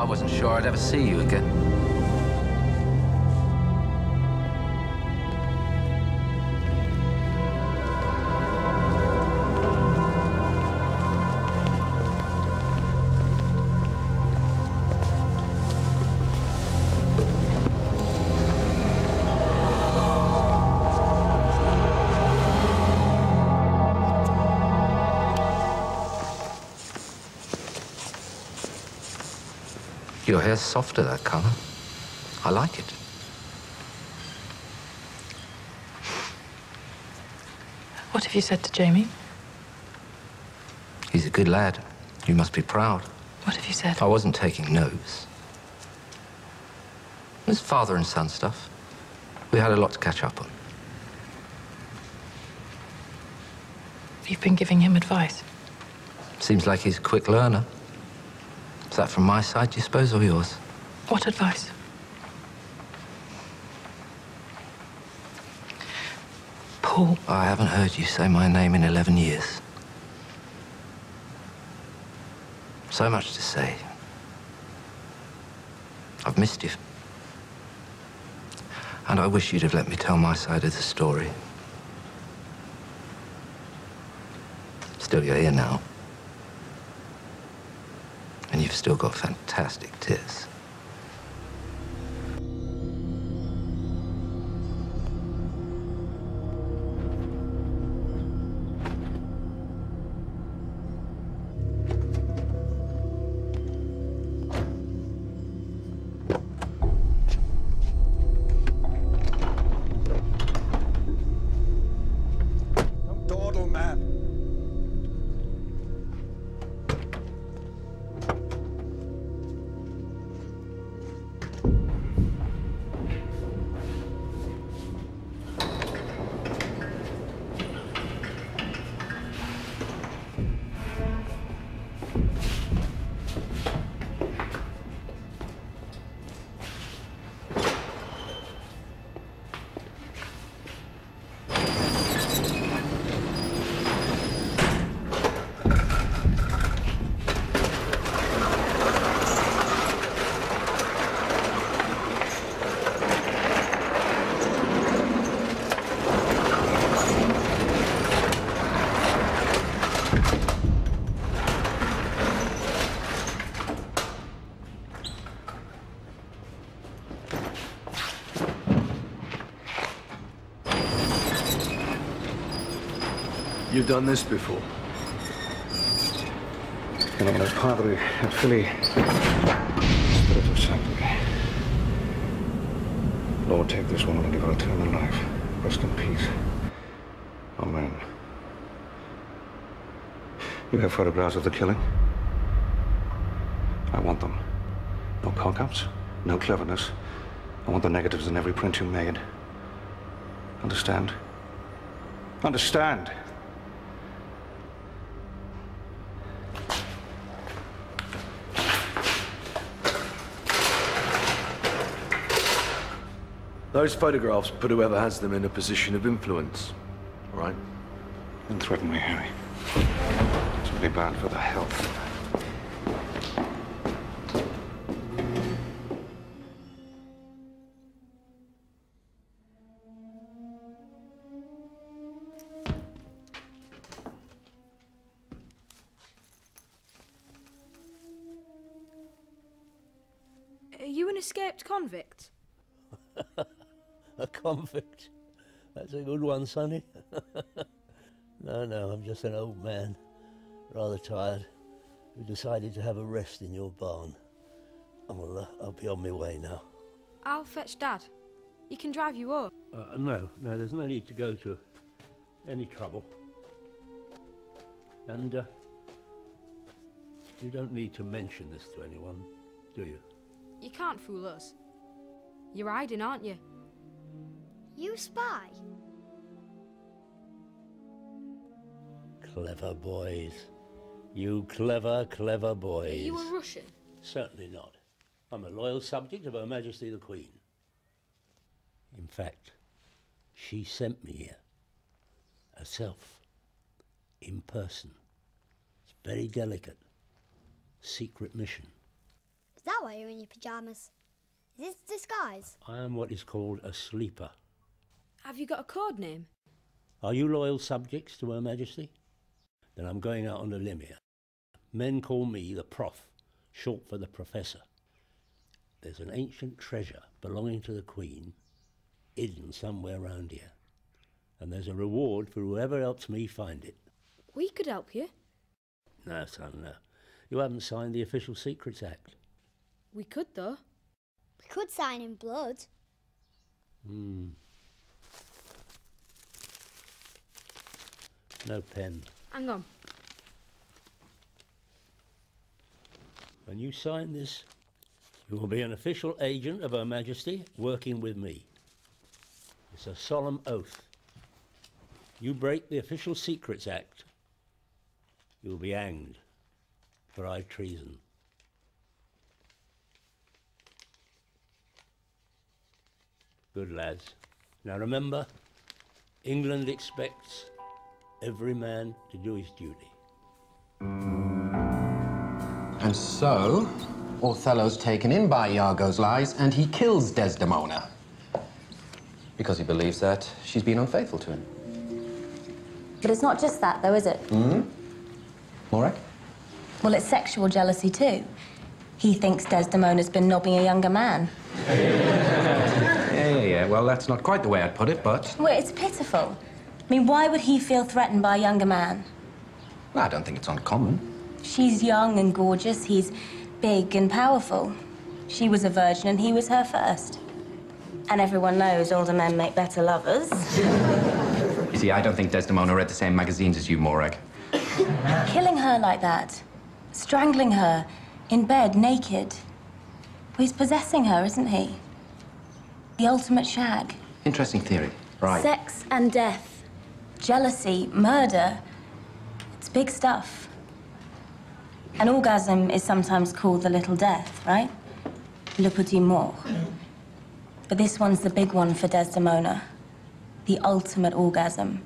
wasn't sure I'd ever see you again. Your hair's softer, that colour. I like it. What have you said to Jamie? He's a good lad. You must be proud. What have you said? I wasn't taking notes. It's father and son stuff. We had a lot to catch up on. You've been giving him advice? Seems like he's a quick learner. Is that from my side, do you suppose, or yours? What advice? Paul. I haven't heard you say my name in 11 years. So much to say. I've missed you. And I wish you'd have let me tell my side of the story. Still, you're here now. And you've still got fantastic tits. Don't dawdle, man. You've done this before. Chiamano il padre e fili Spirito Santo. Lord, take this woman and give her eternal life. Rest in peace. Amen. You have photographs of the killing? I want them. No cock-ups, no cleverness. I want the negatives in every print you made. Understand? Understand? Those photographs put whoever has them in a position of influence, all right? Don't threaten me, Harry. It's really bad for the health. Are you an escaped convict? A convict? That's a good one, Sonny. No, I'm just an old man, rather tired, who decided to have a rest in your barn. I'll be on my way now. I'll fetch Dad. He can drive you up. No, there's no need to go to any trouble. And, you don't need to mention this to anyone, do you? You can't fool us. You're hiding, aren't you? You a spy? Clever boys. You clever boys. Are you a Russian? Certainly not. I'm a loyal subject of Her Majesty the Queen. In fact, she sent me here. Herself. In person. It's very delicate. Secret mission. Is that why you're in your pyjamas? Is this disguise? I am what is called a sleeper. Have you got a code name? Are you loyal subjects to Her Majesty? Then I'm going out on a limb here. Men call me the Prof, short for the Professor. There's an ancient treasure belonging to the Queen hidden somewhere round here. And there's a reward for whoever helps me find it. We could help you. No, son, no. You haven't signed the Official Secrets Act. We could, though. We could sign in blood. No pen. Hang on. When you sign this, you will be an official agent of Her Majesty working with me. It's a solemn oath. You break the Official Secrets Act, you'll be hanged for high treason. Good lads. Now remember, England expects every man to do his duty. And so, Othello's taken in by Iago's lies and he kills Desdemona. Because he believes that she's been unfaithful to him. But it's not just that, though, is it? Morag? Well, it's sexual jealousy, too. He thinks Desdemona's been nobbing a younger man. Yeah. Well, that's not quite the way I'd put it, but... Well, it's pitiful. I mean, why would he feel threatened by a younger man? Well, I don't think it's uncommon. She's young and gorgeous. He's big and powerful. She was a virgin and he was her first. And everyone knows older men make better lovers. You see, I don't think Desdemona read the same magazines as you, Morag. Killing her like that, strangling her, in bed, naked. Well, he's possessing her, isn't he? The ultimate shag. Interesting theory. Right. Sex and death, jealousy, murder. It's big stuff. An orgasm is sometimes called the little death, right? Le petit mort. But this one's the big one for Desdemona. The ultimate orgasm.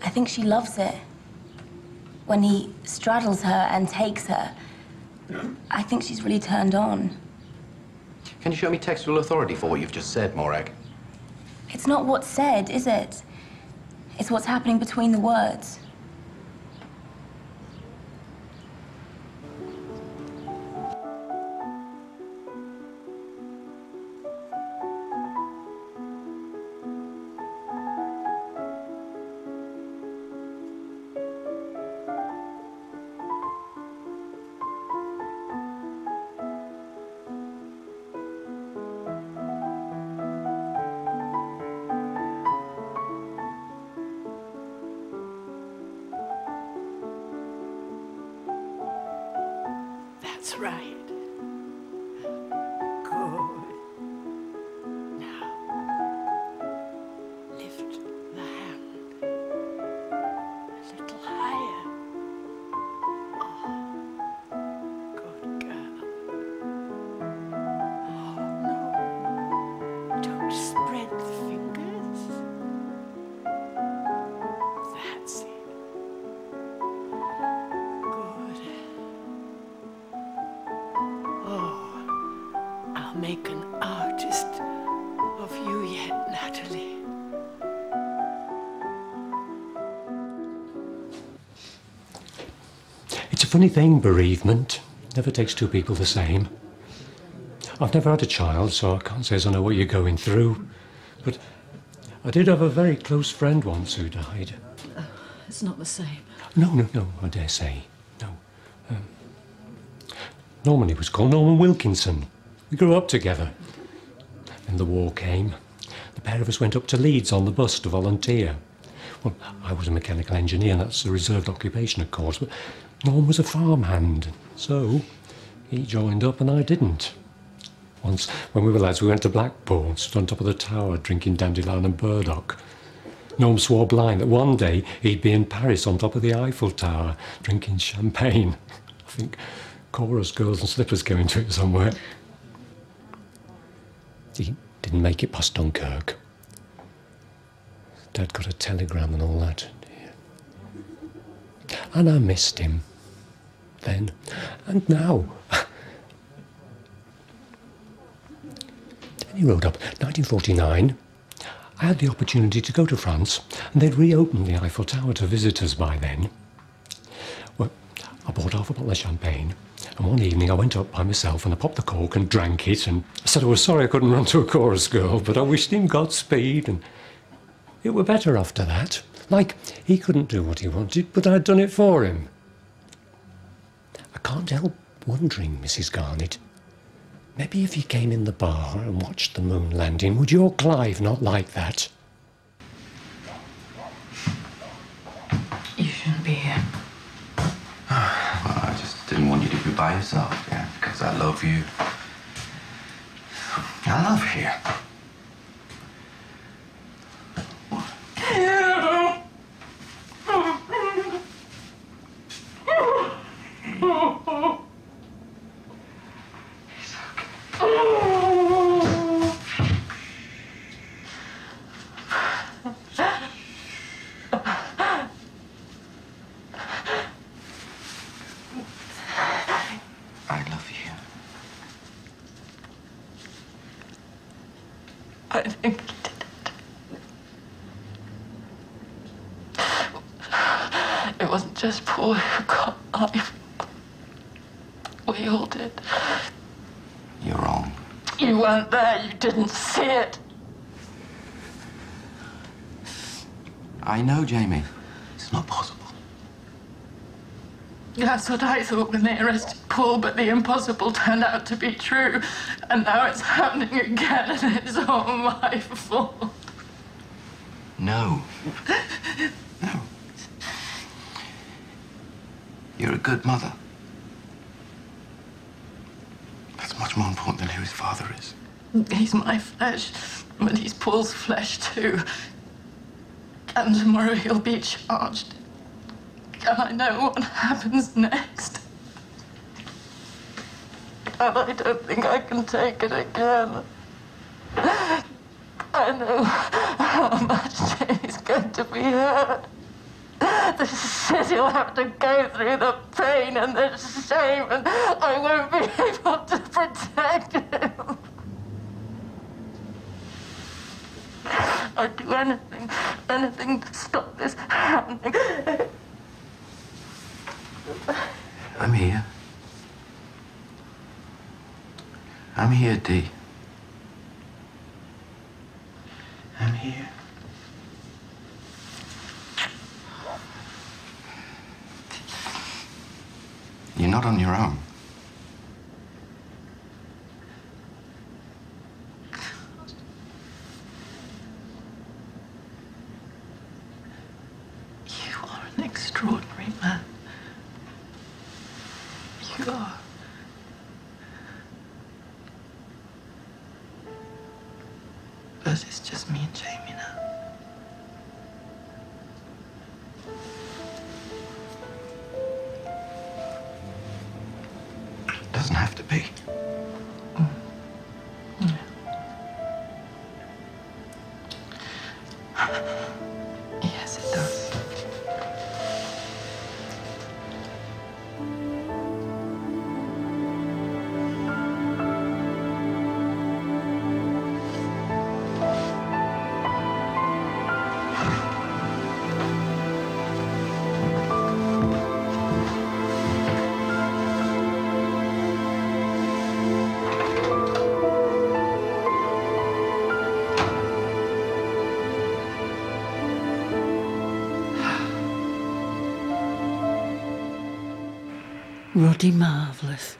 I think she loves it. When he straddles her and takes her, I think she's really turned on. Can you show me textual authority for what you've just said, Morag? It's not what's said, is it? It's what's happening between the words. That's right. Good. Now, lift the hand a little higher. Oh, good girl. Oh, no. Don't spread the fingers. That's it. I'll make an artist of you yet, Natalie. It's a funny thing, bereavement. Never takes two people the same. I've never had a child, so I can't say as I know what you're going through. But I did have a very close friend once who died. It's not the same. No, I dare say. No. Norman, he was called Norman Wilkinson. We grew up together. Then the war came. The pair of us went up to Leeds on the bus to volunteer. Well, I was a mechanical engineer, and that's a reserved occupation, of course, but Norm was a farmhand, so he joined up and I didn't. Once, when we were lads, we went to Blackpool, stood on top of the tower drinking dandelion and burdock. Norm swore blind that one day he'd be in Paris on top of the Eiffel Tower drinking champagne. I think chorus girls and slippers go into it somewhere. He didn't make it past Dunkirk. Dad got a telegram and all that. And I missed him. Then and now. Then he rode up. 1949. I had the opportunity to go to France, and they'd reopened the Eiffel Tower to visitors by then. Well, I bought half a bottle of champagne, and one evening I went up by myself and I popped the cork and drank it, and I said I was sorry I couldn't run to a chorus girl, but I wished him Godspeed, and it were better after that. Like, he couldn't do what he wanted, but I'd done it for him. I can't help wondering, Mrs. Garnett, maybe if you came in the bar and watched the moon landing, would your Clive not like that? You shouldn't be here. Well, I just didn't want you to be by yourself, yeah, because I love you. I love here. I love you. I think he did it. It wasn't just Paul who got life. We all did. You're wrong. You weren't there. You didn't see it. I know, Jamie. It's not possible. That's what I thought when they arrested Paul, but the impossible turned out to be true. And now it's happening again, and it's all my fault. No. No. You're a good mother. That's much more important than who his father is. He's my flesh, but he's Paul's flesh too. And tomorrow he'll be charged. And I know what happens next. And I don't think I can take it again. I know how much he's going to be hurt. The shit he'll have to go through, the pain and the shame, and I won't be able to protect him. I'd do anything to stop this happening. I'm here. I'm here, Dee. I'm here. You're not on your own. You are an extraordinary man. You are. But it's just me and Jamie now. Doesn't have to be. Yes, it does. Roddy Marvellous.